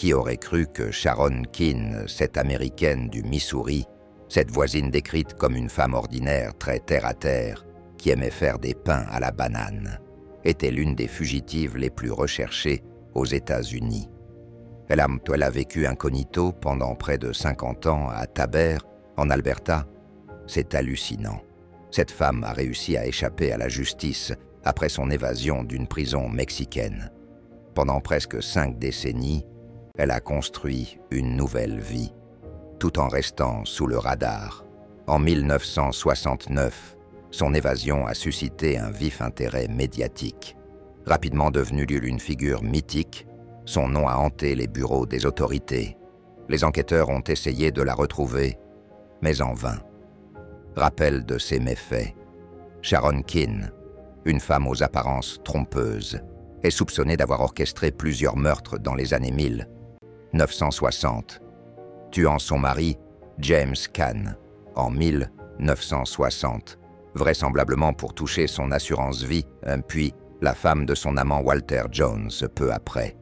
Qui aurait cru que Sharon Keane, cette Américaine du Missouri, cette voisine décrite comme une femme ordinaire très terre-à-terre, qui aimait faire des pains à la banane, était l'une des fugitives les plus recherchées aux États-Unis. Elle a vécu incognito pendant près de 50 ans à Taber, en Alberta. C'est hallucinant. Cette femme a réussi à échapper à la justice après son évasion d'une prison mexicaine. Pendant presque 5 décennies, elle a construit une nouvelle vie, tout en restant sous le radar. En 1969, son évasion a suscité un vif intérêt médiatique. Rapidement devenue une figure mythique, son nom a hanté les bureaux des autorités. Les enquêteurs ont essayé de la retrouver, mais en vain. Rappel de ses méfaits. Sharon Keane, une femme aux apparences trompeuses, est soupçonnée d'avoir orchestré plusieurs meurtres dans les années 1960, tuant son mari, James Kahn, en 1960, vraisemblablement pour toucher son assurance-vie, puis la femme de son amant Walter Jones peu après.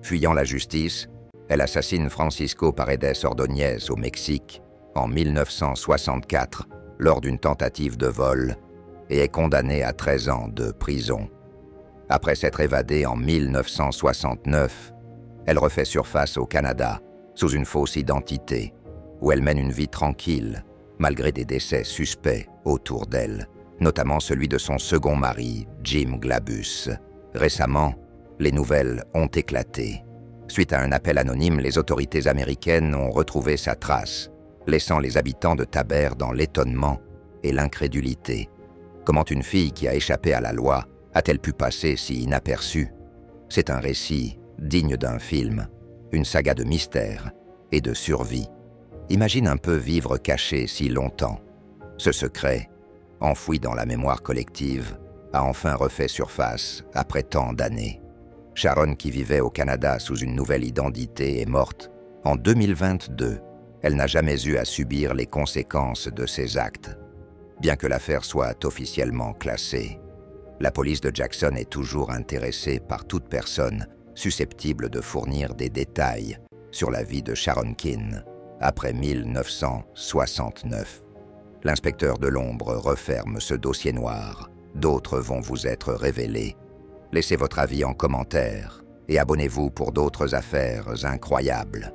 Fuyant la justice, elle assassine Francisco Paredes Ordóñez au Mexique en 1964 lors d'une tentative de vol et est condamnée à 13 ans de prison. Après s'être évadée en 1969, elle refait surface au Canada sous une fausse identité, où elle mène une vie tranquille, malgré des décès suspects autour d'elle, notamment celui de son second mari, Jim Glabus. Récemment, les nouvelles ont éclaté. Suite à un appel anonyme, les autorités américaines ont retrouvé sa trace, laissant les habitants de Taber dans l'étonnement et l'incrédulité. Comment une fille qui a échappé à la loi a-t-elle pu passer si inaperçue? C'est un récit digne d'un film, une saga de mystère et de survie. Imagine un peu vivre caché si longtemps. Ce secret, enfoui dans la mémoire collective, a enfin refait surface après tant d'années. Sharon, qui vivait au Canada sous une nouvelle identité, est morte en 2022. Elle n'a jamais eu à subir les conséquences de ses actes. Bien que l'affaire soit officiellement classée, la police de Jackson est toujours intéressée par toute personne susceptible de fournir des détails sur la vie de Sharon Keane après 1969. L'inspecteur de l'ombre referme ce dossier noir. D'autres vont vous être révélés. Laissez votre avis en commentaire et abonnez-vous pour d'autres affaires incroyables.